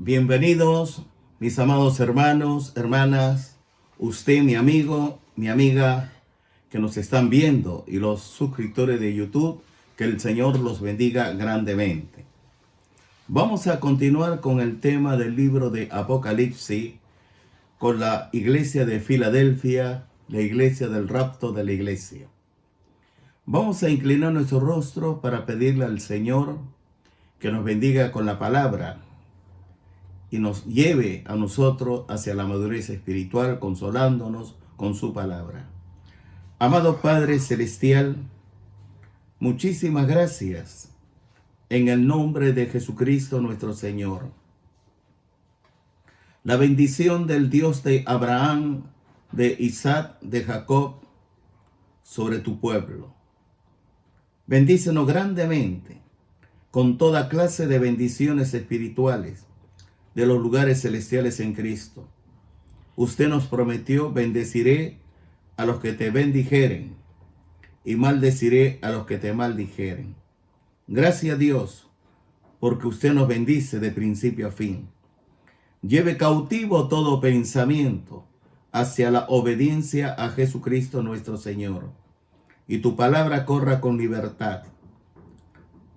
Bienvenidos, mis amados hermanos, hermanas, usted, mi amigo, mi amiga, que nos están viendo, y los suscriptores de YouTube, que el Señor los bendiga grandemente. Vamos a continuar con el tema del libro de Apocalipsis, con la iglesia de Filadelfia, la iglesia del rapto de la iglesia. Vamos a inclinar nuestro rostro para pedirle al Señor que nos bendiga con la palabra y nos lleve a nosotros hacia la madurez espiritual, consolándonos con su palabra. Amado Padre Celestial, muchísimas gracias en el nombre de Jesucristo nuestro Señor. La bendición del Dios de Abraham, de Isaac, de Jacob, sobre tu pueblo. Bendícenos grandemente con toda clase de bendiciones espirituales de los lugares celestiales en Cristo. Usted nos prometió: bendeciré a los que te bendijeren y maldeciré a los que te maldijeren. Gracias a Dios, porque usted nos bendice de principio a fin. Lleve cautivo todo pensamiento hacia la obediencia a Jesucristo nuestro Señor, y tu palabra corra con libertad.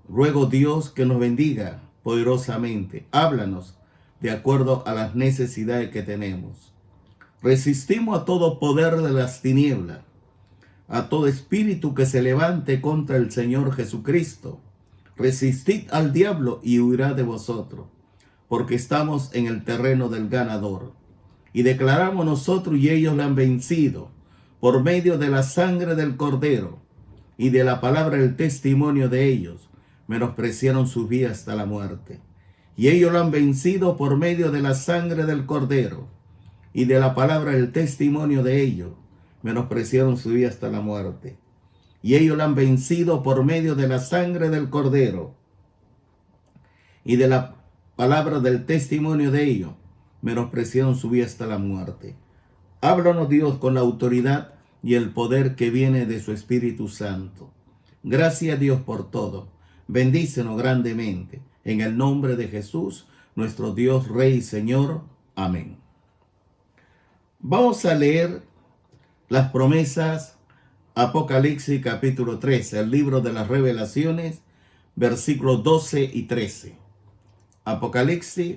Ruego, Dios, que nos bendiga poderosamente. Háblanos de acuerdo a las necesidades que tenemos. Resistimos a todo poder de las tinieblas, a todo espíritu que se levante contra el Señor Jesucristo. Resistid al diablo y huirá de vosotros, porque estamos en el terreno del ganador. Y declaramos nosotros, y ellos la han vencido, por medio de la sangre del Cordero y de la palabra del testimonio de ellos. Menospreciaron sus vidas hasta la muerte. Y ellos lo han vencido por medio de la sangre del Cordero y de la palabra del testimonio de ellos. Menospreciaron su vida hasta la muerte. Y ellos lo han vencido por medio de la sangre del Cordero y de la palabra del testimonio de ellos. Menospreciaron su vida hasta la muerte. Háblanos, Dios, con la autoridad y el poder que viene de su Espíritu Santo. Gracias, Dios, por todo. Bendícenos grandemente. En el nombre de Jesús, nuestro Dios, Rey y Señor. Amén. Vamos a leer las promesas, Apocalipsis capítulo 13, el libro de las revelaciones, versículos 12 y 13. Apocalipsis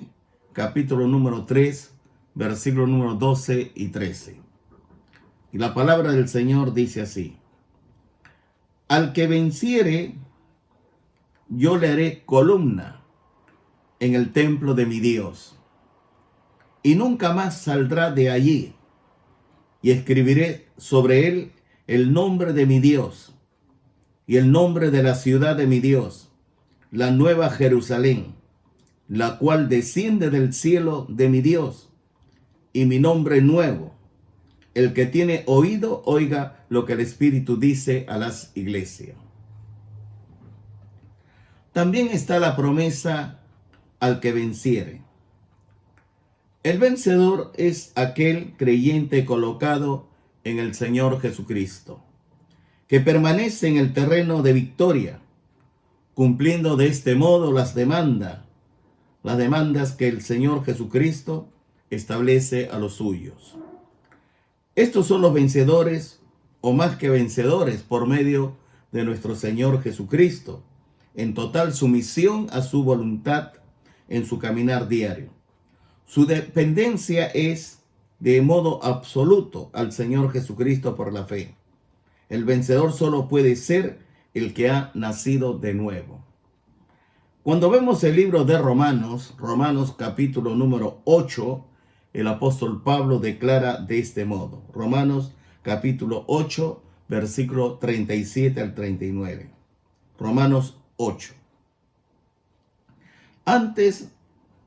capítulo número 3, versículo número 12 y 13. Y la palabra del Señor dice así: al que venciere, yo le haré columna en el templo de mi Dios, y nunca más saldrá de allí, y escribiré sobre él el nombre de mi Dios y el nombre de la ciudad de mi Dios, la nueva Jerusalén, la cual desciende del cielo de mi Dios, y mi nombre nuevo. El que tiene oído, oiga lo que el Espíritu dice a las iglesias. También está la promesa al que venciere. El vencedor es aquel creyente colocado en el Señor Jesucristo, que permanece en el terreno de victoria, cumpliendo de este modo las demandas que el Señor Jesucristo establece a los suyos. Estos son los vencedores, o más que vencedores, por medio de nuestro Señor Jesucristo, en total sumisión a su voluntad en su caminar diario. Su dependencia es de modo absoluto al Señor Jesucristo por la fe. El vencedor solo puede ser el que ha nacido de nuevo. Cuando vemos el libro de Romanos capítulo número 8, el apóstol Pablo declara de este modo. Romanos capítulo 8, versículo 37 al 39. Romanos 8. Antes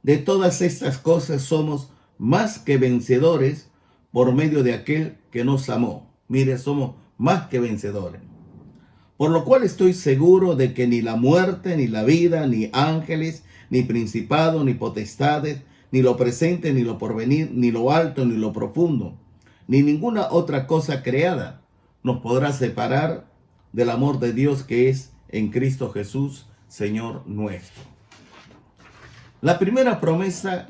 de todas estas cosas somos más que vencedores por medio de aquel que nos amó. Mire, somos más que vencedores. Por lo cual estoy seguro de que ni la muerte, ni la vida, ni ángeles, ni principados, ni potestades, ni lo presente, ni lo porvenir, ni lo alto, ni lo profundo, ni ninguna otra cosa creada nos podrá separar del amor de Dios que es en Cristo Jesús, Señor nuestro. La primera promesa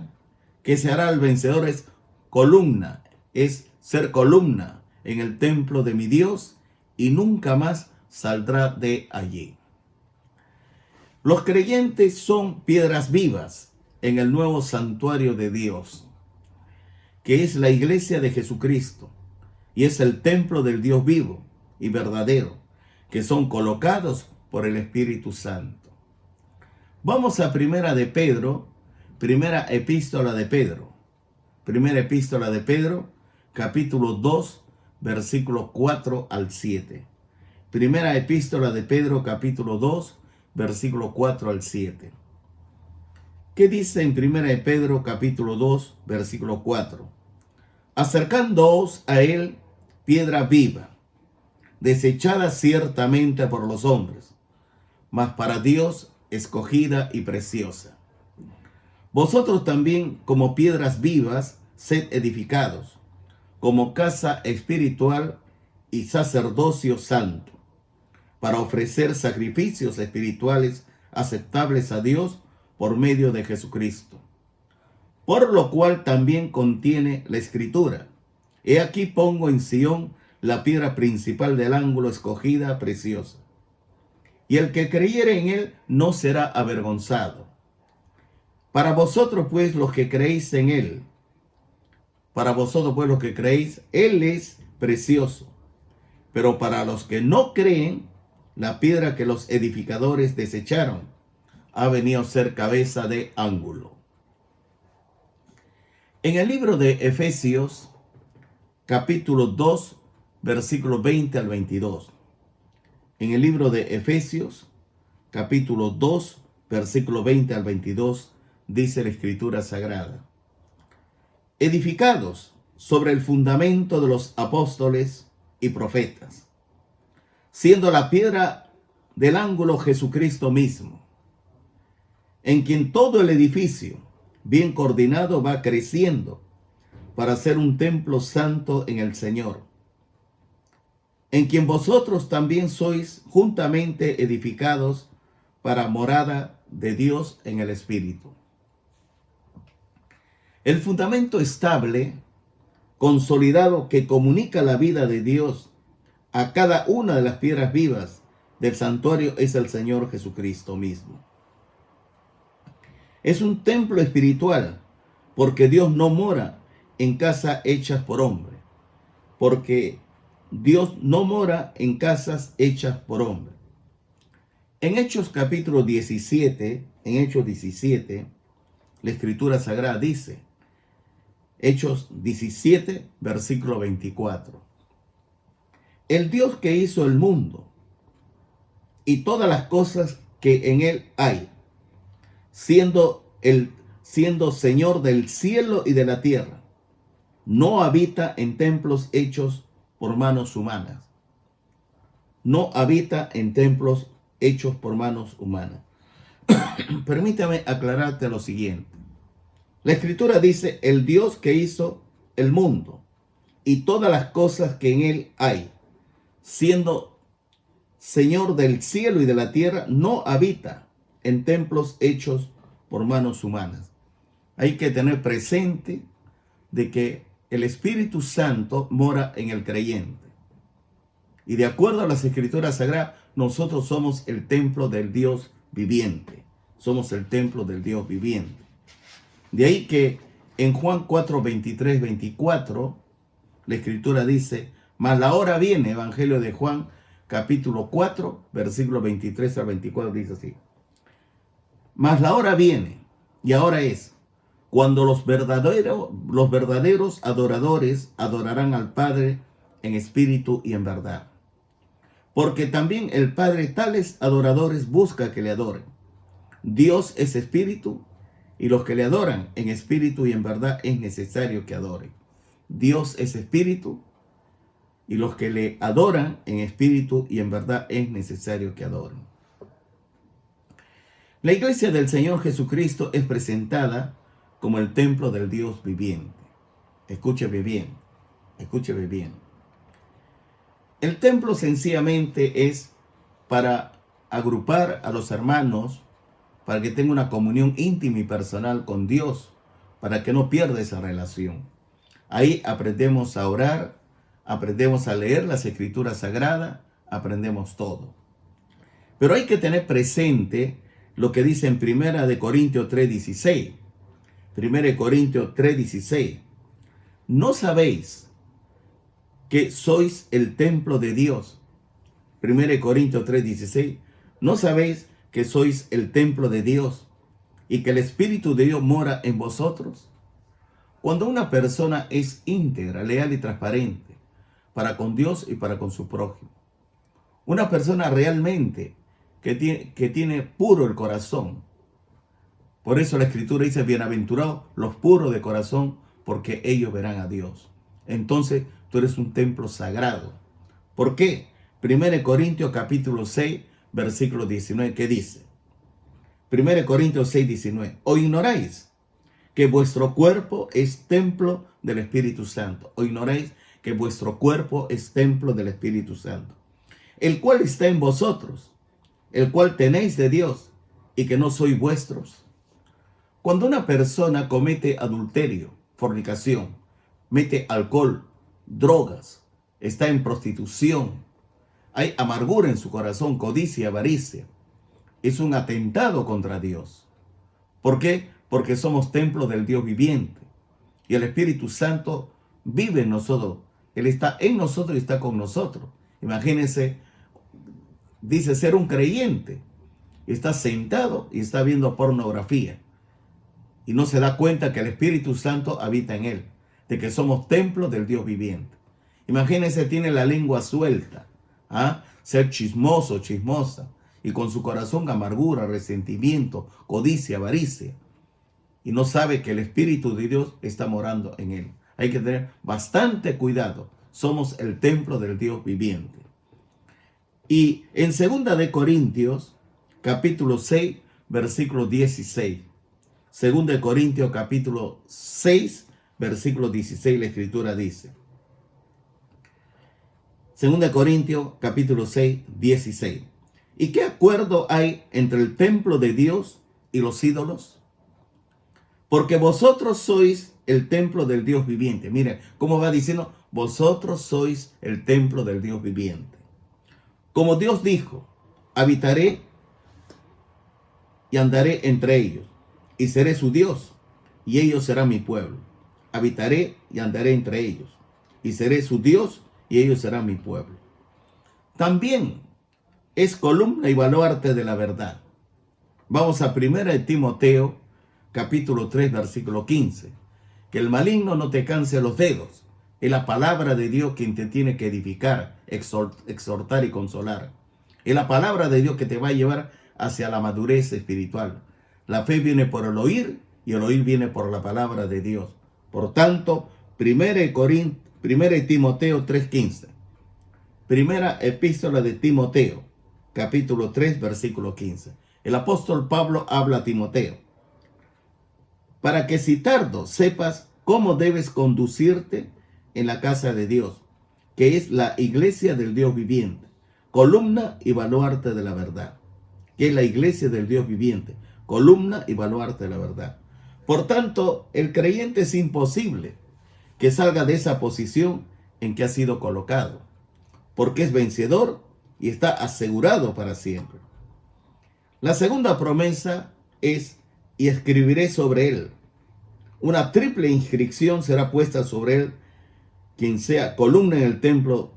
que se hará al vencedor es columna, es ser columna en el templo de mi Dios y nunca más saldrá de allí. Los creyentes son piedras vivas en el nuevo santuario de Dios, que es la iglesia de Jesucristo y es el templo del Dios vivo y verdadero, que son colocados por el Espíritu Santo. Vamos a primera epístola de Pedro, capítulo 2, versículos 4 al 7. Primera epístola de Pedro, capítulo 2, versículo 4 al 7. ¿Qué dice en primera de Pedro, capítulo 2, versículo 4? Acercándoos a él, piedra viva, desechada ciertamente por los hombres, mas para Dios escogida y preciosa. Vosotros también, como piedras vivas, sed edificados, como casa espiritual y sacerdocio santo, para ofrecer sacrificios espirituales aceptables a Dios por medio de Jesucristo. Por lo cual también contiene la Escritura: He aquí pongo en Sión la piedra principal del ángulo, escogida, preciosa. Y el que creyere en él no será avergonzado. Para vosotros pues los que creéis en él, él es precioso. Pero para los que no creen, la piedra que los edificadores desecharon ha venido a ser cabeza de ángulo. En el libro de Efesios, capítulo 2, versículos 20 al 22. En el libro de Efesios, capítulo 2, versículo 20 al 22, dice la Escritura Sagrada: edificados sobre el fundamento de los apóstoles y profetas, siendo la piedra del ángulo Jesucristo mismo, en quien todo el edificio, bien coordinado, va creciendo para ser un templo santo en el Señor, en quien vosotros también sois juntamente edificados para morada de Dios en el Espíritu. El fundamento estable, consolidado, que comunica la vida de Dios a cada una de las piedras vivas del santuario es el Señor Jesucristo mismo. Es un templo espiritual, porque Dios no mora en casas hechas por hombre, porque Dios no mora en casas hechas por hombre. En Hechos capítulo 17, la Escritura Sagrada dice, Hechos 17, versículo 24: el Dios que hizo el mundo y todas las cosas que en él hay, siendo Señor del cielo y de la tierra, no habita en templos hechos por manos humanas. No habita en templos hechos por manos humanas. Permítame aclararte lo siguiente. La Escritura dice: el Dios que hizo el mundo y todas las cosas que en él hay, siendo Señor del cielo y de la tierra, no habita en templos hechos por manos humanas. Hay que tener presente de que el Espíritu Santo mora en el creyente. Y de acuerdo a las Escrituras Sagradas, nosotros somos el templo del Dios viviente. Somos el templo del Dios viviente. De ahí que en Juan 4, 23, 24, la Escritura dice: mas la hora viene, Evangelio de Juan, capítulo 4, versículo 23 al 24, dice así: mas la hora viene, y ahora es, cuando los verdaderos adoradores adorarán al Padre en espíritu y en verdad. Porque también el Padre tales adoradores busca que le adoren. Dios es espíritu, y los que le adoran en espíritu y en verdad es necesario que adoren. Dios es espíritu, y los que le adoran en espíritu y en verdad es necesario que adoren. La iglesia del Señor Jesucristo es presentada como el templo del Dios viviente. Escúcheme bien, escúcheme bien. El templo sencillamente es para agrupar a los hermanos para que tenga una comunión íntima y personal con Dios, para que no pierda esa relación. Ahí aprendemos a orar, aprendemos a leer las escrituras sagradas, aprendemos todo. Pero hay que tener presente lo que dice en 1 Corintios 3:16. 1 Corintios 3:16. ¿No sabéis que sois el templo de Dios? 1 Corintios 3:16. ¿No sabéis que sois el templo de Dios y que el Espíritu de Dios mora en vosotros? Cuando una persona es íntegra, leal y transparente para con Dios y para con su prójimo, una persona realmente que tiene puro el corazón. Por eso la Escritura dice, bienaventurados los puros de corazón, porque ellos verán a Dios. Entonces tú eres un templo sagrado. ¿Por qué? 1 Corintios capítulo 6, versículo 19, ¿qué dice? 1 Corintios 6, 19. ¿O ignoráis que vuestro cuerpo es templo del Espíritu Santo? ¿O ignoráis que vuestro cuerpo es templo del Espíritu Santo, el cual está en vosotros, el cual tenéis de Dios, y que no sois vuestros? Cuando una persona comete adulterio, fornicación, mete alcohol, drogas, está en prostitución, hay amargura en su corazón, codicia, avaricia, es un atentado contra Dios. ¿Por qué? Porque somos templos del Dios viviente y el Espíritu Santo vive en nosotros. Él está en nosotros y está con nosotros. Imagínense, dice ser un creyente, está sentado y está viendo pornografía y no se da cuenta que el Espíritu Santo habita en él, de que somos templos del Dios viviente. Imagínense, tiene la lengua suelta, ser chismoso, chismosa, y con su corazón amargura, resentimiento, codicia, avaricia, y no sabe que el Espíritu de Dios está morando en él. Hay que tener bastante cuidado. Somos el templo del Dios viviente. Y en 2 Corintios, capítulo 6, versículo 16. 2 Corintios, capítulo 6, versículo 16, la Escritura dice. 2 Corintios, capítulo 6, 16. ¿Y qué acuerdo hay entre el templo de Dios y los ídolos? Porque vosotros sois el templo del Dios viviente. Miren cómo va diciendo, vosotros sois el templo del Dios viviente. Como Dios dijo, habitaré y andaré entre ellos, y seré su Dios, y ellos serán mi pueblo. Habitaré y andaré entre ellos, y seré su Dios, y ellos serán mi pueblo. También es columna y baluarte de la verdad. Vamos a 1 Timoteo, capítulo 3, versículo 15. Que el maligno no te canse los dedos. Es la palabra de Dios quien te tiene que edificar, exhortar y consolar. Es la palabra de Dios que te va a llevar hacia la madurez espiritual. La fe viene por el oír y el oír viene por la palabra de Dios. Por tanto, 1 Timoteo 3:15. Primera epístola de Timoteo, capítulo 3, versículo 15. El apóstol Pablo habla a Timoteo. Para que si tardo sepas cómo debes conducirte en la casa de Dios, que es la iglesia del Dios viviente, columna y baluarte de la verdad. Que es la iglesia del Dios viviente, columna y baluarte de la verdad. Por tanto, el creyente es imposible que salga de esa posición en que ha sido colocado, porque es vencedor y está asegurado para siempre. La segunda promesa es, y escribiré sobre él. Una triple inscripción será puesta sobre él, quien sea columna en el templo,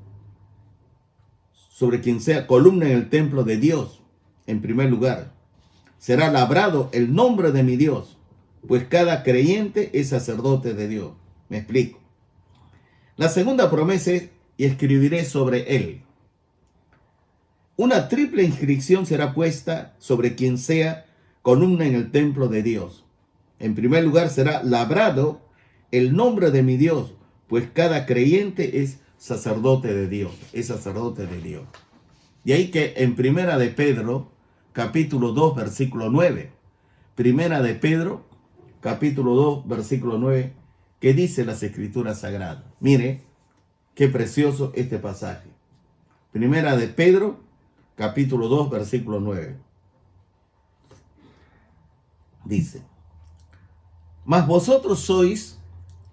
sobre quien sea columna en el templo de Dios. En primer lugar, será labrado el nombre de mi Dios, pues cada creyente es sacerdote de Dios. Me explico. La segunda promesa es, y escribiré sobre él. Una triple inscripción será puesta sobre quien sea columna en el templo de Dios. En primer lugar, será labrado el nombre de mi Dios, pues cada creyente es sacerdote de Dios, es sacerdote de Dios. De ahí que en Primera de Pedro, capítulo 2, versículo 9, Primera de Pedro, capítulo 2, versículo 9, que dice las Escrituras Sagradas. Mire, qué precioso este pasaje. Primera de Pedro, capítulo 2, versículo 9. dice, mas vosotros sois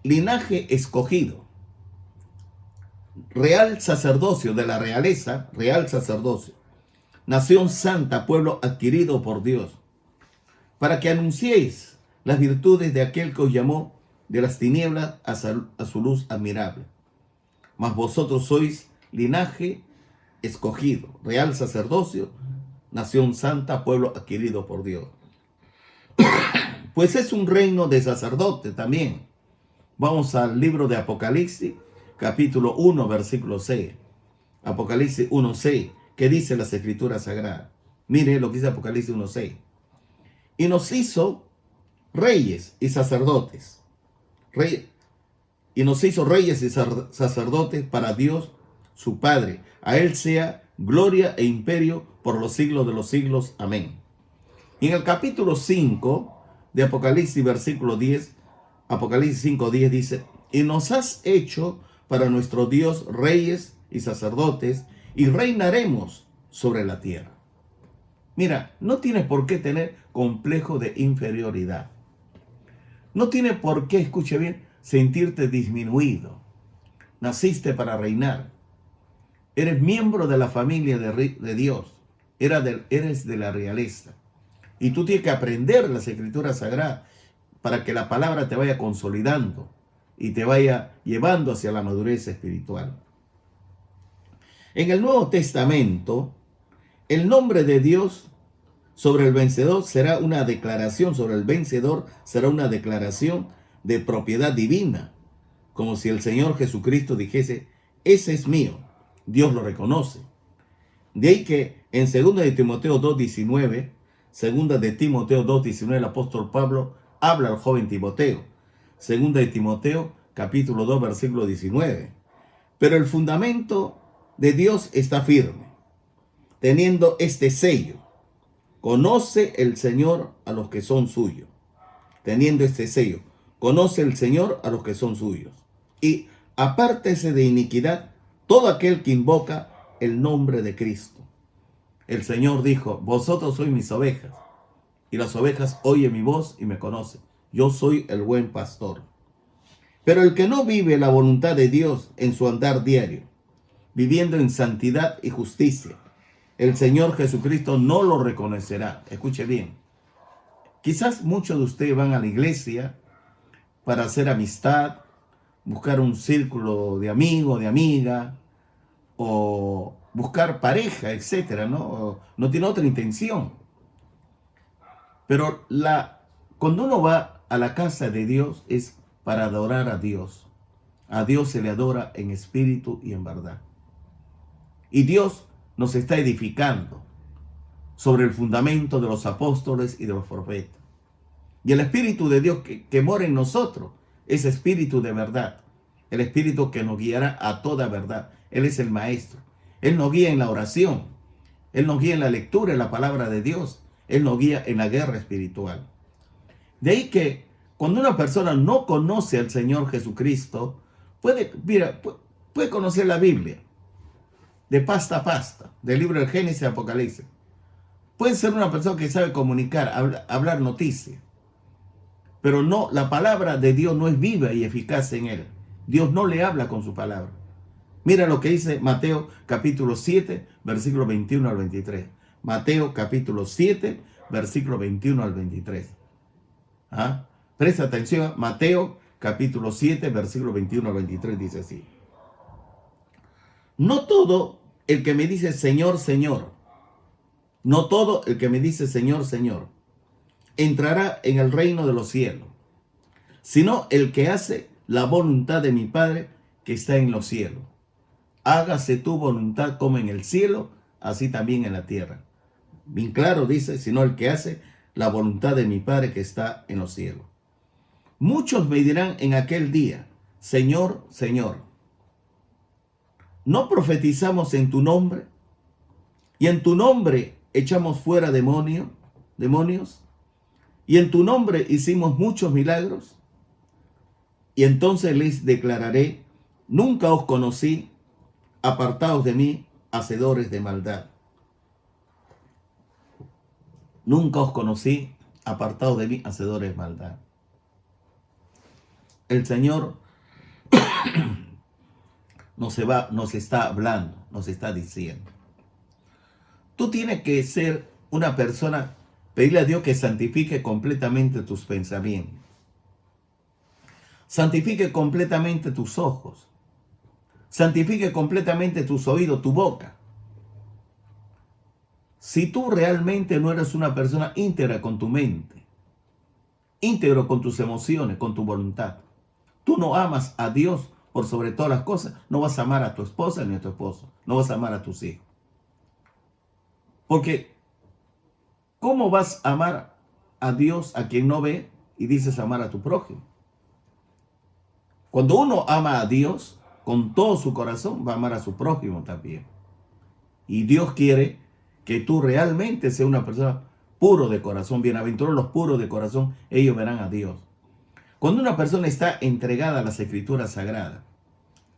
linaje escogido, real sacerdocio de la realeza, real sacerdocio, nación santa, pueblo adquirido por Dios, para que anunciéis las virtudes de aquel que os llamó de las tinieblas a su luz admirable. Mas vosotros sois linaje escogido, real sacerdocio, nación santa, pueblo adquirido por Dios. Pues es un reino de sacerdote también. Vamos al libro de Apocalipsis, capítulo 1, versículo 6. Apocalipsis 1, 6, que dice las Escrituras Sagradas. Mire lo que dice Apocalipsis 1, 6. Y nos hizo reyes y sacerdotes. Y nos hizo reyes y sacerdotes para Dios su Padre. A Él sea gloria e imperio por los siglos de los siglos. Amén. Y en el capítulo 5 de Apocalipsis, versículo 10, Apocalipsis 5:10 dice, y nos has hecho para nuestro Dios reyes y sacerdotes, y reinaremos sobre la tierra. Mira, no tienes por qué tener complejo de inferioridad. No tienes por qué, escuche bien, sentirte disminuido. Naciste para reinar. Eres miembro de la familia de Dios. Eres de la realeza. Y tú tienes que aprender las Escrituras Sagradas para que la palabra te vaya consolidando y te vaya llevando hacia la madurez espiritual. En el Nuevo Testamento, el nombre de Dios sobre el vencedor será una declaración, sobre el vencedor será una declaración de propiedad divina, como si el Señor Jesucristo dijese, ese es mío, Dios lo reconoce. De ahí que en 2 de Timoteo 2:19, 2 de Timoteo 2:19, el apóstol Pablo habla al joven Timoteo. 2 de Timoteo, capítulo 2, versículo 19. Pero el fundamento de Dios está firme, teniendo este sello. Conoce el Señor a los que son suyos. Teniendo este sello. Conoce el Señor a los que son suyos. Y apártese de iniquidad todo aquel que invoca el nombre de Cristo. El Señor dijo, vosotros sois mis ovejas, y las ovejas oyen mi voz y me conocen. Yo soy el buen pastor. Pero el que no vive la voluntad de Dios en su andar diario, viviendo en santidad y justicia, el Señor Jesucristo no lo reconocerá. Escuche bien. Quizás muchos de ustedes van a la iglesia para hacer amistad, buscar un círculo de amigo, de amiga, o buscar pareja, etcétera, ¿no? No tiene otra intención. Pero cuando uno va a la casa de Dios es para adorar a Dios. A Dios se le adora en espíritu y en verdad. Y Dios nos está edificando sobre el fundamento de los apóstoles y de los profetas. Y el Espíritu de Dios que mora en nosotros es espíritu de verdad. El espíritu que nos guiará a toda verdad. Él es el maestro. Él nos guía en la oración. Él nos guía en la lectura de la palabra de Dios. Él nos guía en la guerra espiritual. De ahí que cuando una persona no conoce al Señor Jesucristo, puede conocer la Biblia de pasta a pasta, del libro de Génesis y Apocalipsis. Puede ser una persona que sabe comunicar, hablar noticias, pero no, la palabra de Dios no es viva y eficaz en él. Dios no le habla con su palabra. Mira lo que dice Mateo capítulo 7, versículo 21 al 23. Mateo capítulo 7, versículo 21 al 23. Presta atención, Mateo capítulo 7, versículo 21 al 23 dice así. No todo el que me dice Señor, Señor, no todo el que me dice Señor, Señor, entrará en el reino de los cielos, sino el que hace la voluntad de mi Padre que está en los cielos. Hágase tu voluntad como en el cielo, así también en la tierra. Bien claro dice, sino el que hace la voluntad de mi Padre que está en los cielos. Muchos me dirán en aquel día, Señor, Señor, ¿no profetizamos en tu nombre? ¿Y en tu nombre echamos fuera demonios? ¿Y en tu nombre hicimos muchos milagros? Y entonces les declararé, nunca os conocí, apartaos de mí, hacedores de maldad. Nunca os conocí, apartados de mí, hacedores de maldad. El Señor nos está hablando, nos está diciendo. Tú tienes que ser una persona, pedirle a Dios que santifique completamente tus pensamientos. Santifique completamente tus ojos. Santifique completamente tus oídos, tu boca. Si tú realmente no eres una persona íntegra con tu mente, íntegro con tus emociones, con tu voluntad, tú no amas a Dios por sobre todas las cosas, no vas a amar a tu esposa ni a tu esposo, no vas a amar a tus hijos. Porque, ¿cómo vas a amar a Dios a quien no ve y dices amar a tu prójimo? Cuando uno ama a Dios con todo su corazón, va a amar a su prójimo también. Y Dios quiere que tú realmente seas una persona puro de corazón. Bienaventurados los puros de corazón, ellos verán a Dios. Cuando una persona está entregada a las escrituras sagradas,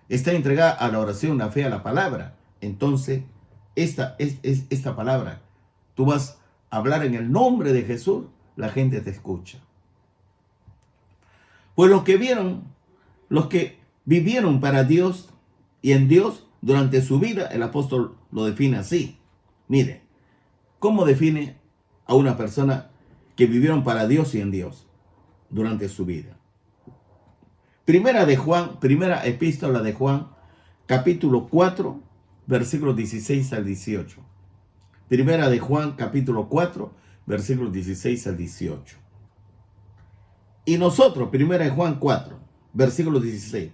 está entregada a la oración, la fe, a la palabra, entonces esta palabra, tú vas a hablar en el nombre de Jesús, la gente te escucha. Pues los que vivieron para Dios y en Dios durante su vida, el apóstol lo define así. Mire, ¿cómo define a una persona que vivieron para Dios y en Dios durante su vida? Primera epístola de Juan, capítulo 4, versículos 16 al 18. Primera de Juan, capítulo 4, versículos 16 al 18. Y nosotros, primera de Juan 4, versículos 16.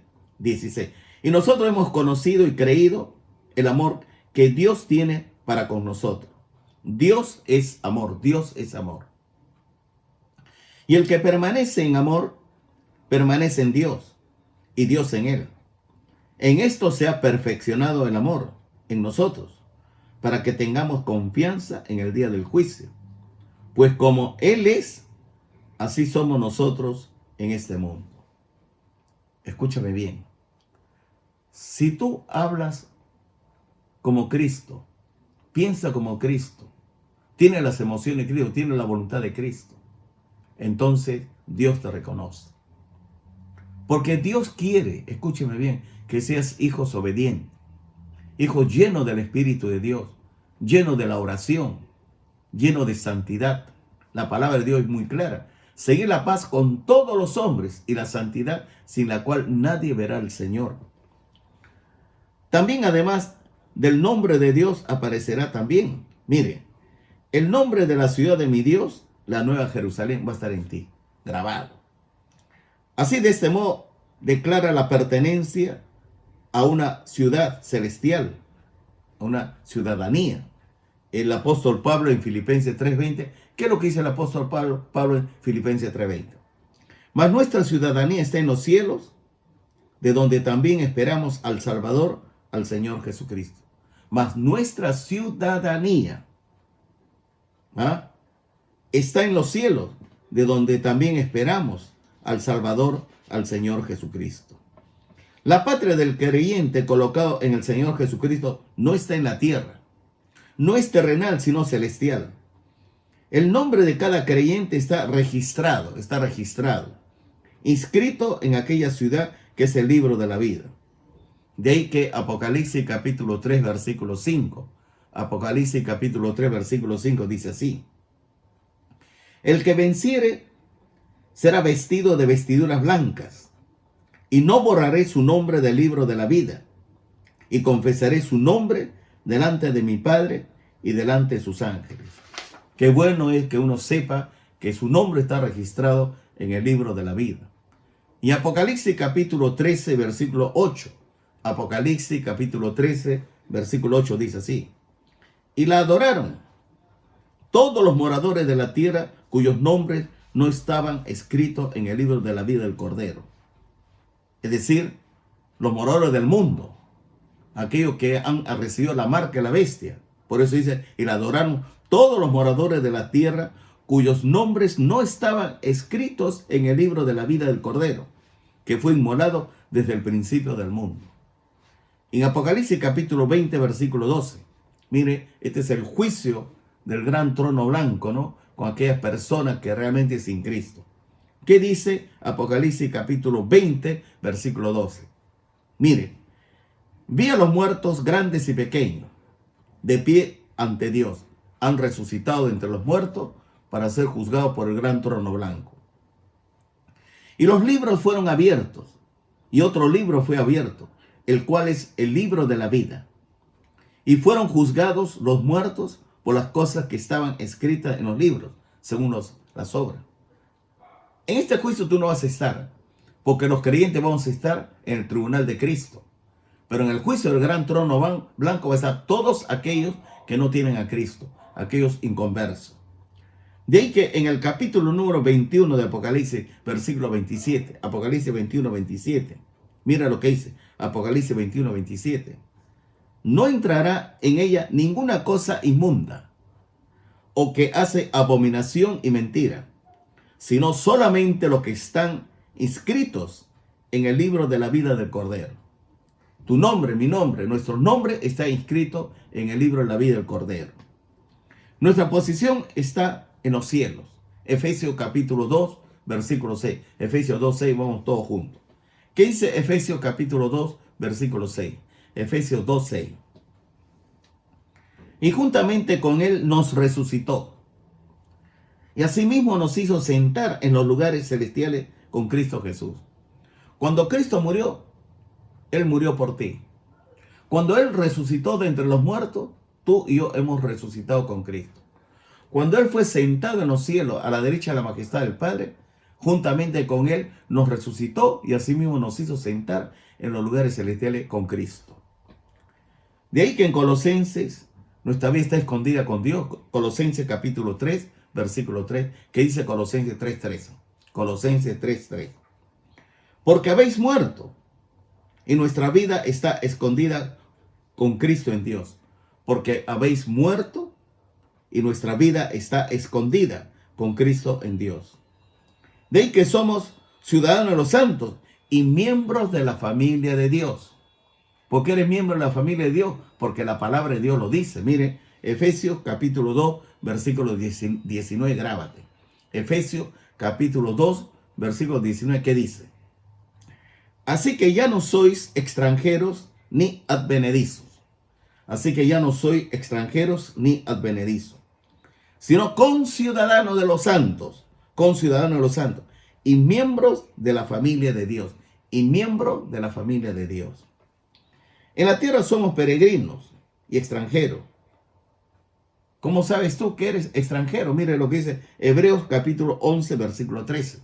Y nosotros hemos conocido y creído el amor que Dios tiene para con nosotros. Dios es amor, Dios es amor. Y el que permanece en amor, permanece en Dios y Dios en él. En esto se ha perfeccionado el amor en nosotros, para que tengamos confianza en el día del juicio. Pues como Él es, así somos nosotros en este mundo. Escúchame bien. Si tú hablas como Cristo, piensa como Cristo, tiene las emociones de Cristo, tiene la voluntad de Cristo, entonces Dios te reconoce. Porque Dios quiere, escúcheme bien, que seas hijos obedientes, hijos llenos del Espíritu de Dios, llenos de la oración, llenos de santidad. La palabra de Dios es muy clara. Seguir la paz con todos los hombres y la santidad sin la cual nadie verá al Señor. También, además del nombre de Dios, aparecerá también, mire, el nombre de la ciudad de mi Dios, la nueva Jerusalén, va a estar en ti, grabado. Así, de este modo, declara la pertenencia a una ciudad celestial, a una ciudadanía. El apóstol Pablo en Filipenses 3:20, ¿qué es lo que dice el apóstol Pablo en Filipenses 3:20? Mas nuestra ciudadanía está en los cielos, de donde también esperamos al Salvador, al Señor Jesucristo. Mas nuestra ciudadanía está en los cielos, de donde también esperamos al Salvador, al Señor Jesucristo. La patria del creyente colocado en el Señor Jesucristo no está en la tierra. No es terrenal, sino celestial. El nombre de cada creyente está registrado, inscrito en aquella ciudad que es el libro de la vida. De ahí que Apocalipsis capítulo 3, versículo 5. Apocalipsis capítulo 3, versículo 5 dice así: el que venciere será vestido de vestiduras blancas, y no borraré su nombre del libro de la vida, y confesaré su nombre delante de mi Padre y delante de sus ángeles. Qué bueno es que uno sepa que su nombre está registrado en el libro de la vida. Y Apocalipsis capítulo 13, versículo 8. Apocalipsis capítulo 13, versículo 8 dice así: y la adoraron todos los moradores de la tierra cuyos nombres no estaban escritos en el libro de la vida del Cordero. Es decir, los moradores del mundo, aquellos que han recibido la marca de la bestia. Por eso dice, y la adoraron todos los moradores de la tierra cuyos nombres no estaban escritos en el libro de la vida del Cordero, que fue inmolado desde el principio del mundo. En Apocalipsis capítulo 20, versículo 12, mire, este es el juicio del gran trono blanco, ¿no? con aquellas personas que realmente sin Cristo. ¿Qué dice Apocalipsis capítulo 20, versículo 12? Mire, vi a los muertos grandes y pequeños, de pie ante Dios. Han resucitado entre los muertos para ser juzgados por el gran trono blanco. Y los libros fueron abiertos, y otro libro fue abierto, el cual es el libro de la vida. Y fueron juzgados los muertos por las cosas que estaban escritas en los libros, según las obras. En este juicio tú no vas a estar, porque los creyentes vamos a estar en el tribunal de Cristo. Pero en el juicio del gran trono blanco va a estar todos aquellos que no tienen a Cristo, aquellos inconversos. De ahí que en el capítulo número 21 de Apocalipsis, versículo 27, Apocalipsis 21, 27, mira lo que dice, Apocalipsis 21, 27. No entrará en ella ninguna cosa inmunda o que hace abominación y mentira, sino solamente los que están inscritos en el libro de la vida del Cordero. Tu nombre, mi nombre, nuestro nombre está inscrito en el libro de la vida del Cordero. Nuestra posición está en los cielos. Efesios capítulo 2, versículo 6. Efesios 2, 6, vamos todos juntos. ¿Qué dice Efesios capítulo 2, versículo 6? Efesios 2, 6. Y juntamente con él nos resucitó. Y asimismo nos hizo sentar en los lugares celestiales con Cristo Jesús. Cuando Cristo murió, Él murió por ti. Cuando Él resucitó de entre los muertos, tú y yo hemos resucitado con Cristo. Cuando Él fue sentado en los cielos a la derecha de la majestad del Padre, juntamente con Él nos resucitó y asimismo nos hizo sentar en los lugares celestiales con Cristo. De ahí que en Colosenses, nuestra vida está escondida con Dios. Colosenses capítulo 3, versículo 3, que dice Colosenses 3:3. Colosenses 3:3. Porque habéis muerto y nuestra vida está escondida con Cristo en Dios. Porque habéis muerto y nuestra vida está escondida con Cristo en Dios. De ahí que somos ciudadanos de los santos y miembros de la familia de Dios. ¿Por qué eres miembro de la familia de Dios? Porque la palabra de Dios lo dice. Mire, Efesios capítulo 2, versículo 19, grábate. Efesios capítulo 2, versículo 19, ¿qué dice? Así que ya no sois extranjeros ni advenedizos. Así que ya no sois extranjeros ni advenedizos, sino conciudadanos de los santos, conciudadanos de los santos, y miembros de la familia de Dios, y miembros de la familia de Dios. En la tierra somos peregrinos y extranjeros. ¿Cómo sabes tú que eres extranjero? Mire lo que dice Hebreos capítulo 11, versículo 13.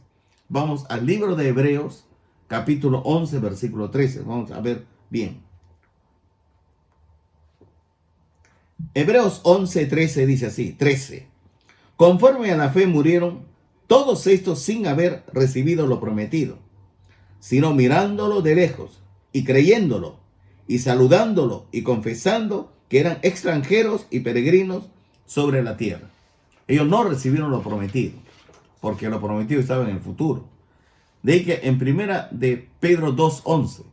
Vamos al libro de Hebreos capítulo 11, versículo 13. Vamos a ver bien. Hebreos 11, 13 dice así, 13. Conforme a la fe murieron todos estos sin haber recibido lo prometido, sino mirándolo de lejos y creyéndolo y saludándolo y confesando que eran extranjeros y peregrinos sobre la tierra. Ellos no recibieron lo prometido, porque lo prometido estaba en el futuro. De ahí que en primera de Pedro 2:11,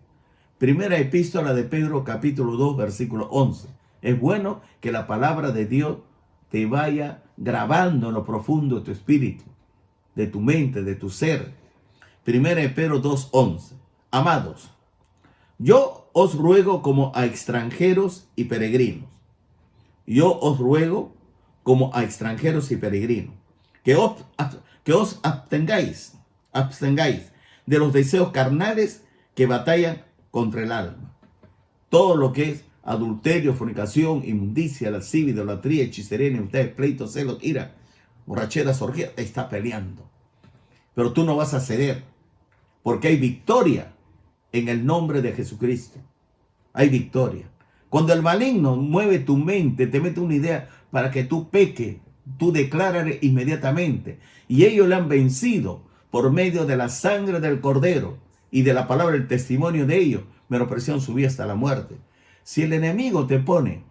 primera epístola de Pedro capítulo 2, versículo 11. Es bueno que la palabra de Dios te vaya grabando en lo profundo de tu espíritu, de tu mente, de tu ser. Primera de Pedro 2:11. Amados, yo os ruego como a extranjeros y peregrinos. Yo os ruego como a extranjeros y peregrinos, que os abstengáis de los deseos carnales que batallan contra el alma. Todo lo que es adulterio, fornicación, inmundicia, lascivia, idolatría, hechicería, enemistad, pleito, celos, ira, borracheras, orgías, está peleando. Pero tú no vas a ceder, porque hay victoria en el nombre de Jesucristo. Hay victoria. Cuando el maligno mueve tu mente, te mete una idea para que tú peques, tú declárale inmediatamente. Y ellos le han vencido por medio de la sangre del Cordero y de la palabra del testimonio de ellos. Menospreciaron su vida hasta la muerte. Si el enemigo te pone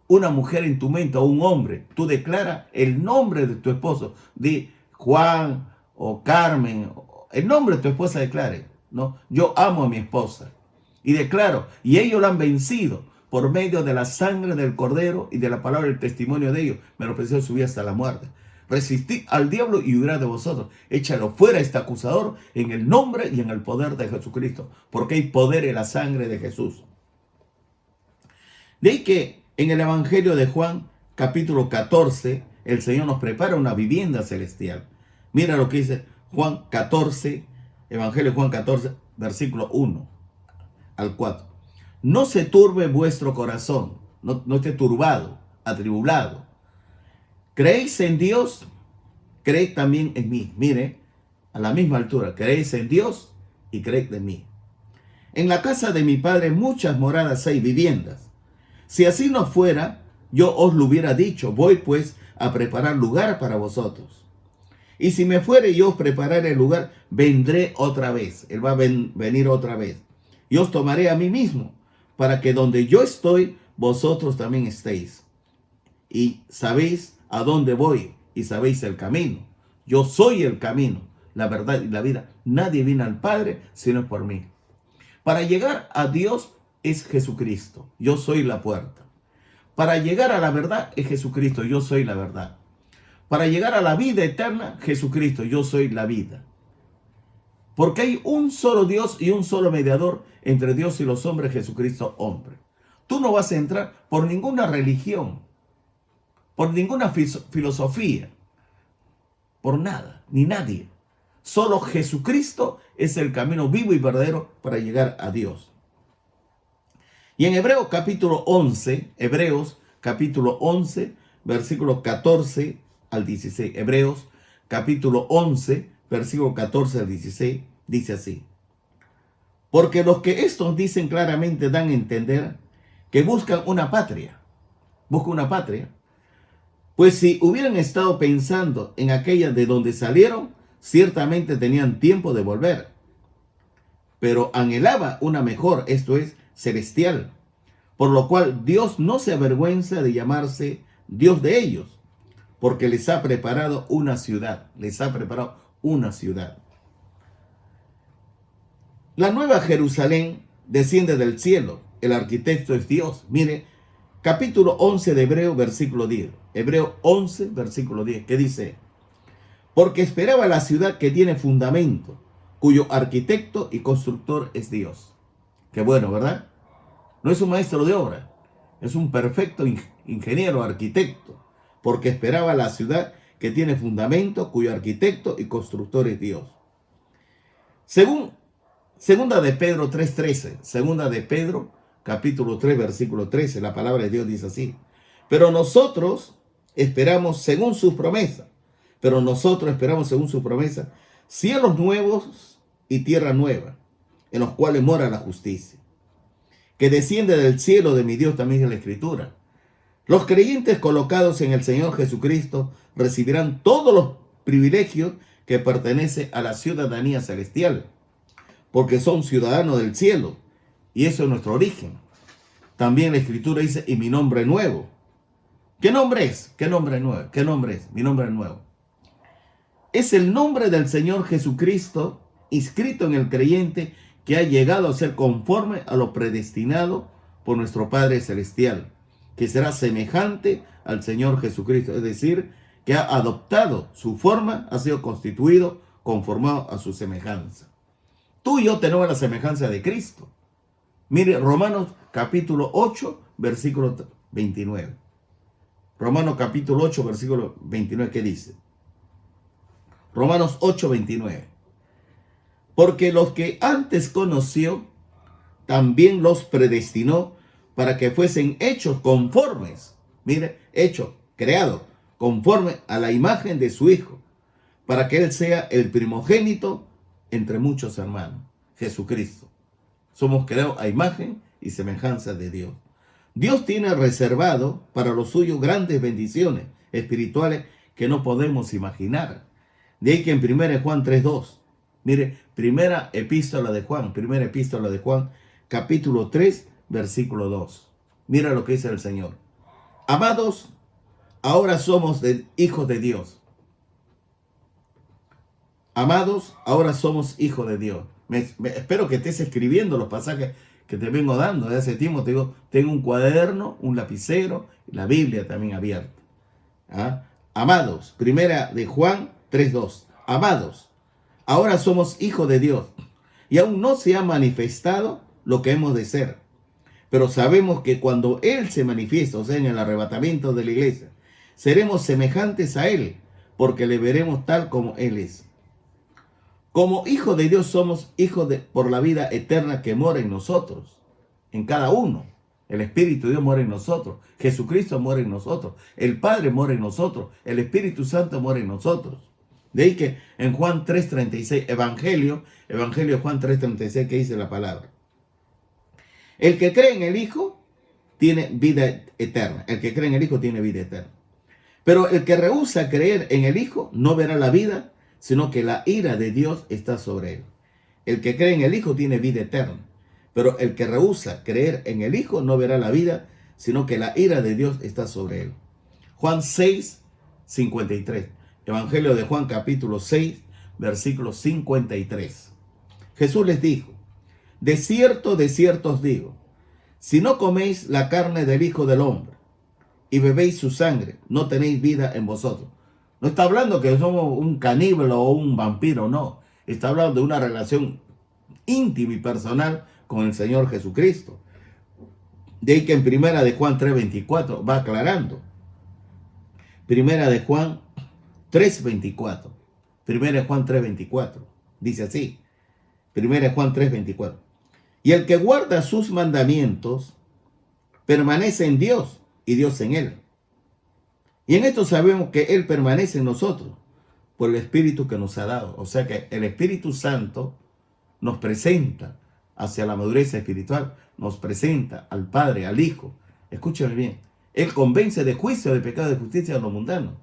una mujer en tu mente o un hombre, tú declaras el nombre de tu esposo. Di Juan o Carmen, el nombre de tu esposa declare, ¿no? Yo amo a mi esposa. Y declaro, y ellos la han vencido por medio de la sangre del Cordero y de la palabra del testimonio de ellos. Menospreciaron su vida hasta la muerte. Resistid al diablo y huirá de vosotros. Échalo fuera este acusador en el nombre y en el poder de Jesucristo, porque hay poder en la sangre de Jesús. De ahí que en el Evangelio de Juan, capítulo 14, el Señor nos prepara una vivienda celestial. Mira lo que dice Juan 14, Evangelio de Juan 14, versículo 1 al 4. No se turbe vuestro corazón, no esté turbado, atribulado. ¿Creéis en Dios? Creed también en mí. Mire, a la misma altura, creéis en Dios y creed en mí. En la casa de mi Padre muchas moradas hay, viviendas. Si así no fuera, yo os lo hubiera dicho. Voy pues a preparar lugar para vosotros. Y si me fuere yo os prepararé el lugar, vendré otra vez. Él va a venir otra vez. Y os tomaré a mí mismo, para que donde yo estoy, vosotros también estéis. Y sabéis a dónde voy y sabéis el camino. Yo soy el camino, la verdad y la vida. Nadie viene al Padre sino por mí. Para llegar a Dios es Jesucristo. Yo soy la puerta. Para llegar a la verdad es Jesucristo. Yo soy la verdad. Para llegar a la vida eterna, Jesucristo. Yo soy la vida. Porque hay un solo Dios y un solo mediador entre Dios y los hombres, Jesucristo hombre. Tú no vas a entrar por ninguna religión, por ninguna filosofía, por nada, ni nadie. Solo Jesucristo es el camino vivo y verdadero para llegar a Dios. Y en Hebreos capítulo 11, versículos 14 al 16. Hebreos capítulo 11, versículo 14 al 16, dice así. Porque los que estos dicen claramente dan a entender que buscan una patria. Buscan una patria. Pues si hubieran estado pensando en aquella de donde salieron, ciertamente tenían tiempo de volver. Pero anhelaba una mejor, esto es, celestial. Por lo cual Dios no se avergüenza de llamarse Dios de ellos, porque les ha preparado una ciudad. Les ha preparado una ciudad. La nueva Jerusalén desciende del cielo. El arquitecto es Dios. Mire, capítulo 11 de Hebreo, versículo 10. Hebreo 11, versículo 10, que dice: porque esperaba la ciudad que tiene fundamento, cuyo arquitecto y constructor es Dios. Qué bueno, ¿verdad? No es un maestro de obra, es un perfecto ingeniero, arquitecto, porque esperaba la ciudad que tiene fundamento, cuyo arquitecto y constructor es Dios. Segunda de Pedro 3:13, segunda de Pedro capítulo 3, versículo 13, la palabra de Dios dice así: pero nosotros esperamos según sus promesas, cielos nuevos y tierra nueva, en los cuales mora la justicia, que desciende del cielo de mi Dios, también en la Escritura. Los creyentes colocados en el Señor Jesucristo recibirán todos los privilegios que pertenecen a la ciudadanía celestial, porque son ciudadanos del cielo, y eso es nuestro origen. También la Escritura dice: y mi nombre nuevo. ¿Qué nombre es? ¿Qué nombre nuevo? ¿Qué nombre es? Mi nombre nuevo. Es el nombre del Señor Jesucristo inscrito en el creyente, que ha llegado a ser conforme a lo predestinado por nuestro Padre Celestial, que será semejante al Señor Jesucristo, es decir, que ha adoptado su forma, ha sido constituido, conformado a su semejanza. Tú y yo tenemos la semejanza de Cristo. Mire, Romanos capítulo 8, versículo 29. Romanos capítulo 8, versículo 29, ¿qué dice? Romanos 8, 29. Porque los que antes conoció, también los predestinó para que fuesen hechos conformes. Mire, hechos, creados, conforme a la imagen de su Hijo, para que Él sea el primogénito entre muchos hermanos. Jesucristo. Somos creados a imagen y semejanza de Dios. Dios tiene reservado para los suyos grandes bendiciones espirituales que no podemos imaginar. De ahí que en 1 Juan 3:2, mire, primera epístola de Juan, capítulo 3, versículo 2. Mira lo que dice el Señor. Amados, ahora somos hijos de Dios. Amados, ahora somos hijos de Dios. Espero que estés escribiendo los pasajes que te vengo dando. De hace tiempo te digo, tengo un cuaderno, un lapicero, la Biblia también abierta. ¿Ah? Amados, primera de Juan 3:2. Amados, ahora somos hijos de Dios y aún no se ha manifestado lo que hemos de ser. Pero sabemos que cuando Él se manifiesta, o sea, en el arrebatamiento de la iglesia, seremos semejantes a Él, porque le veremos tal como Él es. Como hijos de Dios somos hijos por la vida eterna que mora en nosotros, en cada uno. El Espíritu de Dios mora en nosotros, Jesucristo mora en nosotros, el Padre mora en nosotros, el Espíritu Santo mora en nosotros. De ahí que en Juan 3:36, Evangelio de Juan 3:36, que dice la palabra: el que cree en el Hijo tiene vida eterna. El que cree en el Hijo tiene vida eterna. Pero el que rehúsa creer en el Hijo no verá la vida, sino que la ira de Dios está sobre él. El que cree en el Hijo tiene vida eterna. Pero el que rehúsa creer en el Hijo no verá la vida, sino que la ira de Dios está sobre él. Juan 6:53. Evangelio de Juan capítulo 6, versículo 53. Jesús les dijo: de cierto os digo, si no coméis la carne del Hijo del Hombre y bebéis su sangre, no tenéis vida en vosotros. No está hablando que somos un caníbal o un vampiro, no. Está hablando de una relación íntima y personal con el Señor Jesucristo. De ahí que en primera de Juan 3:24 va aclarando. Primera de Juan 3:24. Primera de Juan 3:24. Dice así. Primera de Juan 3:24. Y el que guarda sus mandamientos permanece en Dios y Dios en él. Y en esto sabemos que Él permanece en nosotros por el Espíritu que nos ha dado. O sea que el Espíritu Santo nos presenta hacia la madurez espiritual, nos presenta al Padre, al Hijo. Escúchame bien. Él convence de juicio, de pecado, de justicia de lo mundano.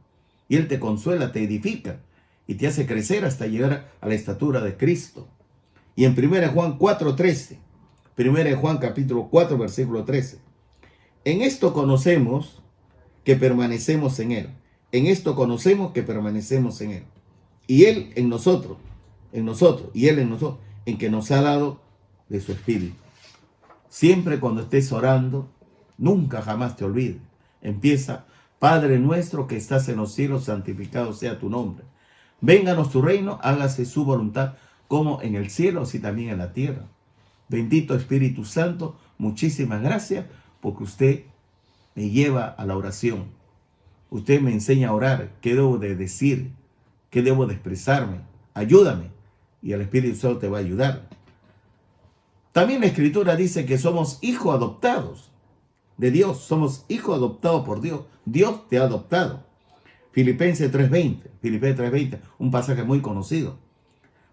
Y Él te consuela, te edifica y te hace crecer hasta llegar a la estatura de Cristo. Y en 1 Juan 4:13, 1 Juan capítulo 4, versículo 13. En esto conocemos que permanecemos en Él. En esto conocemos que permanecemos en Él. Y Él en nosotros, y Él en nosotros, en que nos ha dado de su Espíritu. Siempre cuando estés orando, nunca jamás te olvides. Empieza: Padre nuestro que estás en los cielos, santificado sea tu nombre. Vénganos tu reino, hágase su voluntad, como en el cielo, así también en la tierra. Bendito Espíritu Santo, muchísimas gracias porque usted me lleva a la oración. Usted me enseña a orar, qué debo de decir, qué debo de expresarme. Ayúdame y el Espíritu Santo te va a ayudar. También la Escritura dice que somos hijos adoptados de Dios. Somos hijos adoptados por Dios. Dios te ha adoptado. Filipenses 3:20, un pasaje muy conocido.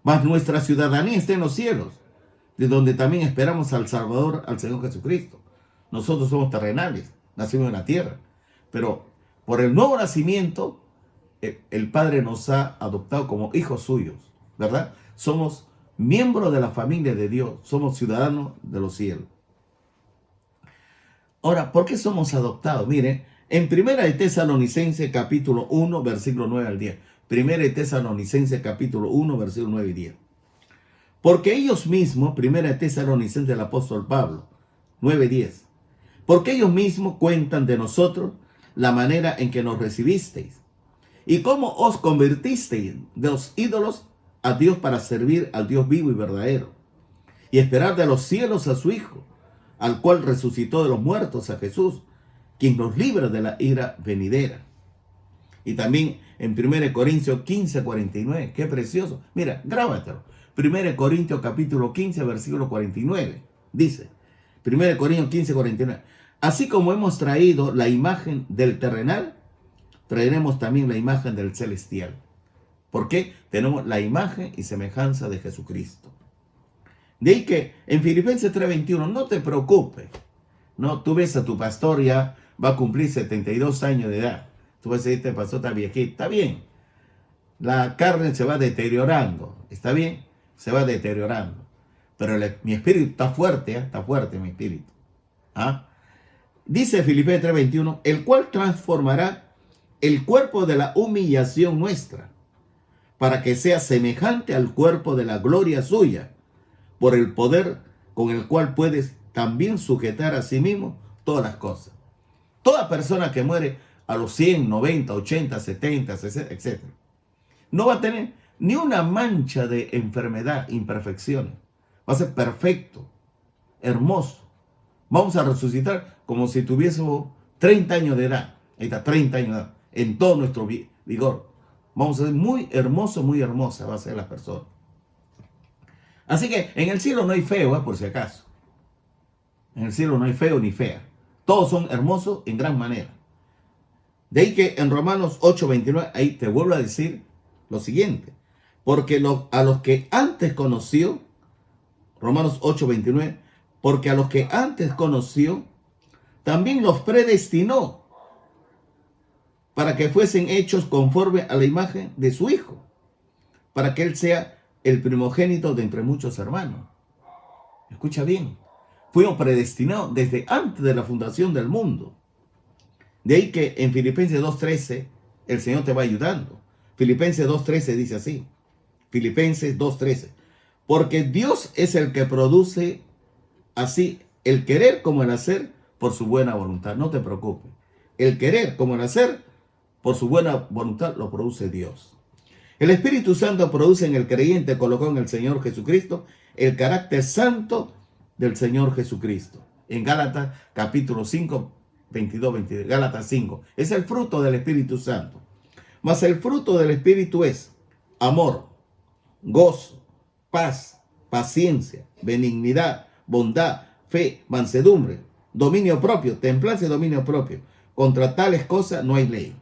Mas nuestra ciudadanía está en los cielos, de donde también esperamos al Salvador, al Señor Jesucristo. Nosotros somos terrenales, nacimos en la tierra, pero por el nuevo nacimiento, el Padre nos ha adoptado como hijos suyos, ¿verdad? Somos miembros de la familia de Dios, somos ciudadanos de los cielos. Ahora, ¿por qué somos adoptados? Miren, en 1 de Tesalonicenses capítulo 1, versículo 9 al 10. 1 de Tesalonicenses capítulo 1, versículo 9 y 10. Porque ellos mismos, 1 de Tesalonicenses del apóstol Pablo, 9 y 10. Porque ellos mismos cuentan de nosotros la manera en que nos recibisteis y cómo os convertisteis de los ídolos a Dios para servir al Dios vivo y verdadero y esperar de los cielos a su Hijo, al cual resucitó de los muertos, a Jesús, quien nos libra de la ira venidera. Y también en 1 Corintios 15:49, qué precioso. Mira, grábatelo. 1 Corintios capítulo 15, versículo 49. Dice, 1 Corintios 15:49. Así como hemos traído la imagen del terrenal, traeremos también la imagen del celestial. ¿Por qué? Tenemos la imagen y semejanza de Jesucristo. De ahí que en Filipenses 3:21, no te preocupes. No, tú ves a tu pastor, ya va a cumplir 72 años de edad. Tú vas a decir, este pastor está viejito. Está bien. La carne se va deteriorando. ¿Está bien? Se va deteriorando. Pero mi espíritu está fuerte, está fuerte mi espíritu. ¿Ah? Dice Filipenses 3:21, el cual transformará el cuerpo de la humillación nuestra, para que sea semejante al cuerpo de la gloria suya, por el poder con el cual puedes también sujetar a sí mismo todas las cosas. Toda persona que muere a los 100, 90, 80, 70, 60, etc. No va a tener ni una mancha de enfermedad, imperfecciones. Va a ser perfecto, hermoso. Vamos a resucitar como si tuviésemos 30 años de edad. Ahí está, 30 años de edad, en todo nuestro vigor. Vamos a ser muy hermoso, muy hermosa va a ser la persona. Así que en el cielo no hay feo, por si acaso. En el cielo no hay feo ni fea. Todos son hermosos en gran manera. De ahí que en Romanos 8:29, ahí te vuelvo a decir lo siguiente. Porque a los que antes conoció, Romanos 8:29, porque a los que antes conoció, también los predestinó para que fuesen hechos conforme a la imagen de su Hijo, para que Él sea el primogénito de entre muchos hermanos. Escucha bien, fuimos predestinados desde antes de la fundación del mundo. De ahí que en Filipenses 2:13 el Señor te va ayudando. Filipenses 2:13 dice así, Filipenses 2:13, porque Dios es el que produce así el querer como el hacer por su buena voluntad. No te preocupes, el querer como el hacer por su buena voluntad lo produce Dios. El Espíritu Santo produce en el creyente, colocó en el Señor Jesucristo el carácter santo del Señor Jesucristo. En Gálatas capítulo 5, 22, 23. Gálatas 5. Es el fruto del Espíritu Santo. Mas el fruto del Espíritu es amor, gozo, paz, paciencia, benignidad, bondad, fe, mansedumbre, dominio propio, templanza y dominio propio. Contra tales cosas no hay ley.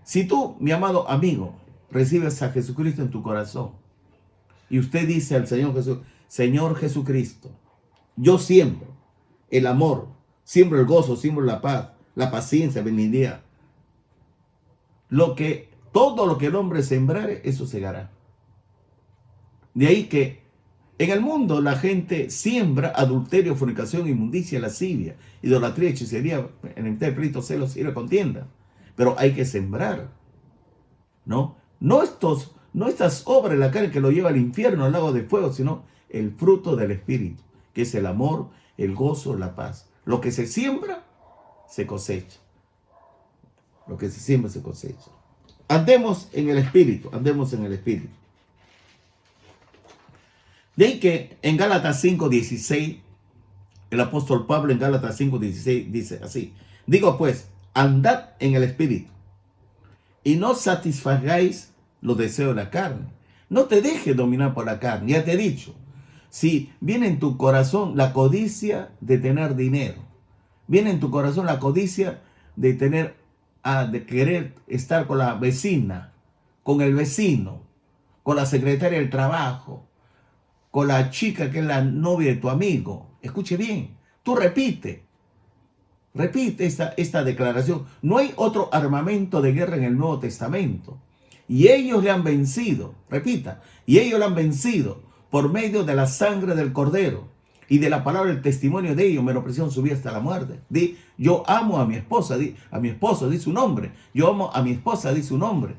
Si tú, mi amado amigo, recibes a Jesucristo en tu corazón y usted dice al Señor Jesús, Señor Jesucristo, yo siembro el amor, siembro el gozo, siembro la paz, la paciencia, benignidad. Todo lo que el hombre sembrare, eso segará. De ahí que en el mundo la gente siembra adulterio, fornicación, inmundicia, lascivia, idolatría, hechicería, enemistad, pleito, celos, ira, contienda. Pero hay que sembrar, ¿no? No estas obras de la carne que lo lleva al infierno, al lago de fuego, sino el fruto del Espíritu, que es el amor, el gozo, la paz. Lo que se siembra, se cosecha. Lo que se siembra, se cosecha. Andemos en el Espíritu, andemos en el Espíritu. De ahí que en Gálatas 5:16, el apóstol Pablo en Gálatas 5:16 dice así, digo pues, andad en el Espíritu y no satisfagáis los deseos de la carne. No te dejes dominar por la carne. Ya te he dicho, si viene en tu corazón la codicia de tener dinero, viene en tu corazón la codicia de de querer estar con la vecina, con el vecino, con la secretaria del trabajo, con la chica que es la novia de tu amigo. Escuche bien, tú repite esta declaración. No hay otro armamento de guerra en el Nuevo Testamento. Y ellos le han vencido, repita, y ellos le han vencido por medio de la sangre del Cordero y de la palabra del testimonio de ellos, menospreciaron su vida hasta la muerte. Di, yo amo a mi esposa, a mi esposo, di su nombre. Yo amo a mi esposa, di su nombre.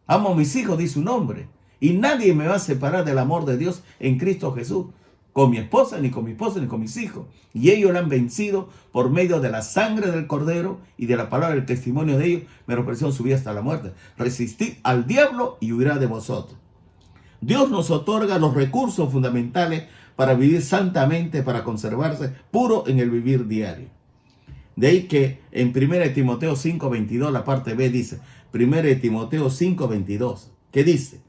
Amo a mis hijos, di su nombre. Y nadie me va a separar del amor de Dios en Cristo Jesús. Con mi esposa, ni con mi esposa, ni con mis hijos. Y ellos la han vencido por medio de la sangre del Cordero y de la palabra del testimonio de ellos, menospreciaron su vida hasta la muerte. Resistid al diablo y huirá de vosotros. Dios nos otorga los recursos fundamentales para vivir santamente, para conservarse puro en el vivir diario. De ahí que en 1 Timoteo 5:22, la parte B dice, 1 Timoteo 5:22, que dice,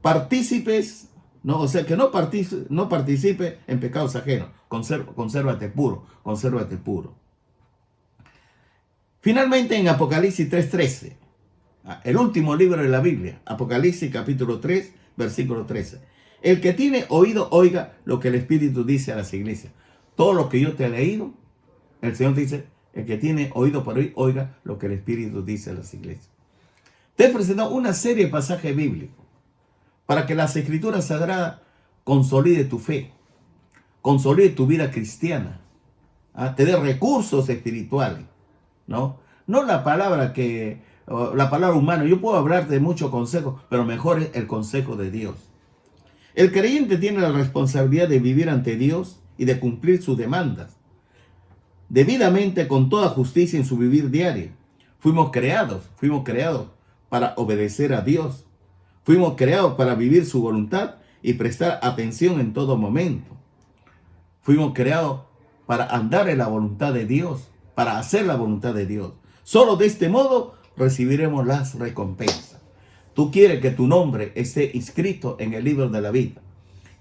partícipes, no, o sea que no participe en pecados ajenos, consérvate puro, consérvate puro. Finalmente en Apocalipsis 3:13, el último libro de la Biblia, Apocalipsis capítulo 3, versículo 13. El que tiene oído, oiga lo que el Espíritu dice a las iglesias. Todo lo que yo te he leído, el Señor dice, el que tiene oído para oír, oiga lo que el Espíritu dice a las iglesias. Te he presentado una serie de pasajes bíblicos para que las Escrituras Sagradas consolide tu fe, consolide tu vida cristiana, te dé recursos espirituales, ¿no? No la palabra humana. Yo puedo hablarte de muchos consejos, pero mejor es el consejo de Dios. El creyente tiene la responsabilidad de vivir ante Dios y de cumplir sus demandas debidamente con toda justicia en su vivir diario, Fuimos creados para obedecer a Dios. Fuimos creados para vivir su voluntad y prestar atención en todo momento. Fuimos creados para andar en la voluntad de Dios, para hacer la voluntad de Dios. Solo de este modo recibiremos las recompensas. Tú quieres que tu nombre esté inscrito en el libro de la vida.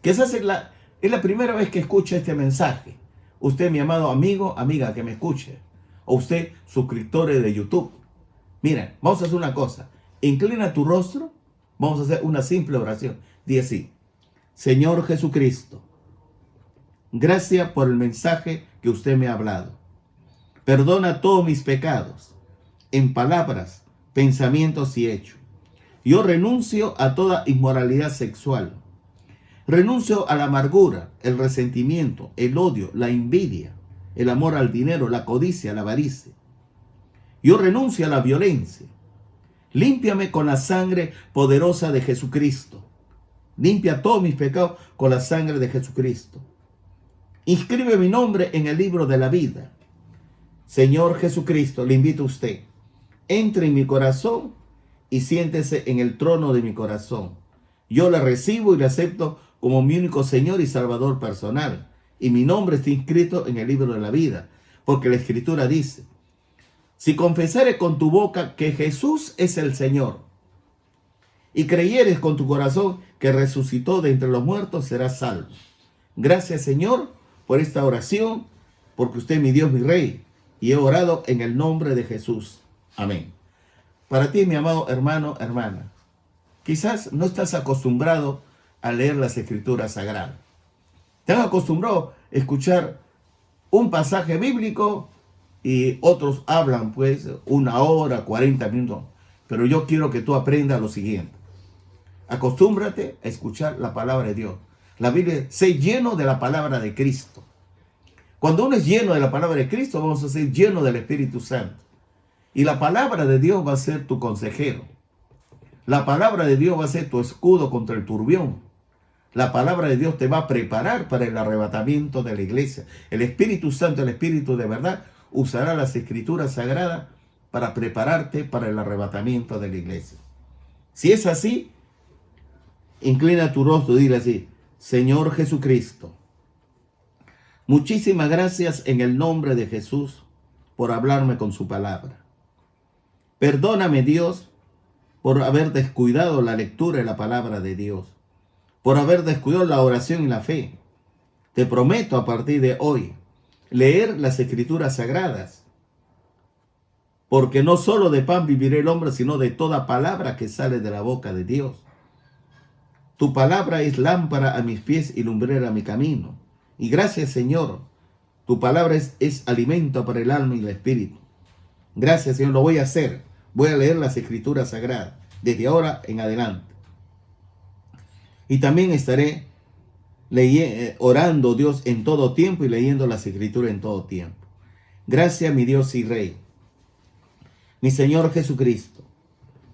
Quizás es la primera vez que escucha este mensaje. Usted, mi amado amigo, amiga que me escuche, o usted, suscriptores de YouTube. Miren, vamos a hacer una cosa. Inclina tu rostro. Vamos a hacer una simple oración. Di así: Señor Jesucristo, gracias por el mensaje que usted me ha hablado. Perdona todos mis pecados, en palabras, pensamientos y hechos. Yo renuncio a toda inmoralidad sexual. Renuncio a la amargura, el resentimiento, el odio, la envidia, el amor al dinero, la codicia, la avaricia. Yo renuncio a la violencia. Límpiame con la sangre poderosa de Jesucristo. Limpia todos mis pecados con la sangre de Jesucristo. Inscribe mi nombre en el libro de la vida. Señor Jesucristo, le invito a usted. Entre en mi corazón y siéntese en el trono de mi corazón. Yo le recibo y le acepto como mi único Señor y Salvador personal. Y mi nombre está inscrito en el libro de la vida. Porque la Escritura dice: si confesares con tu boca que Jesús es el Señor y creyeres con tu corazón que resucitó de entre los muertos, serás salvo. Gracias, Señor, por esta oración, porque usted es mi Dios, mi Rey, y he orado en el nombre de Jesús. Amén. Para ti, mi amado hermano, hermana, quizás no estás acostumbrado a leer las Escrituras Sagradas. Te has acostumbrado a escuchar un pasaje bíblico y otros hablan pues 1 hora, 40 minutos. Pero yo quiero que tú aprendas lo siguiente. Acostúmbrate a escuchar la palabra de Dios. La Biblia, sé lleno de la palabra de Cristo. Cuando uno es lleno de la palabra de Cristo, vamos a ser llenos del Espíritu Santo. Y la palabra de Dios va a ser tu consejero. La palabra de Dios va a ser tu escudo contra el turbión. La palabra de Dios te va a preparar para el arrebatamiento de la iglesia. El Espíritu Santo, el Espíritu de verdad, usará las Escrituras Sagradas para prepararte para el arrebatamiento de la iglesia. Si es así, inclina tu rostro y dile así: Señor Jesucristo, muchísimas gracias en el nombre de Jesús por hablarme con su palabra. Perdóname, Dios, por haber descuidado la lectura de la palabra de Dios, por haber descuidado la oración y la fe. Te prometo a partir de hoy leer las Escrituras Sagradas, porque no solo de pan vivirá el hombre, sino de toda palabra que sale de la boca de Dios. Tu palabra es lámpara a mis pies y lumbrera a mi camino. Y gracias, Señor, tu palabra es alimento para el alma y el espíritu. Gracias, Señor, lo voy a hacer. Voy a leer las Escrituras Sagradas desde ahora en adelante. Y también estaré orando, Dios, en todo tiempo y leyendo las Escrituras en todo tiempo. Gracias, mi Dios y Rey. Mi Señor Jesucristo,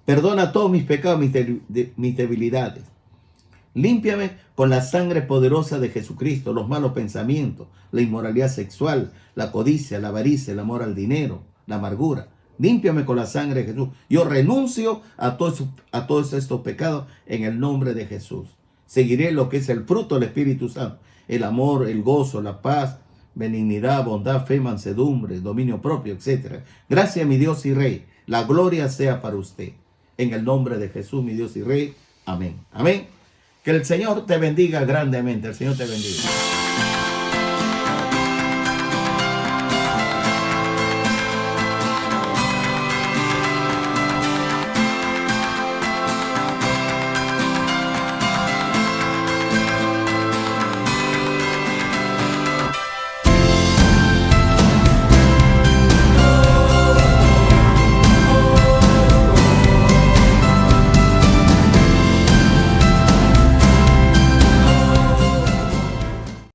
perdona todos mis pecados, mis debilidades. Límpiame con la sangre poderosa de Jesucristo, los malos pensamientos, la inmoralidad sexual, la codicia, la avaricia, el amor al dinero, la amargura. Límpiame con la sangre de Jesús. Yo renuncio a todos estos pecados en el nombre de Jesús. Seguiré lo que es el fruto del Espíritu Santo: el amor, el gozo, la paz, benignidad, bondad, fe, mansedumbre, dominio propio, etc. Gracias, mi Dios y Rey. La gloria sea para usted. En el nombre de Jesús, mi Dios y Rey. Amén. Amén. Que el Señor te bendiga grandemente. El Señor te bendiga.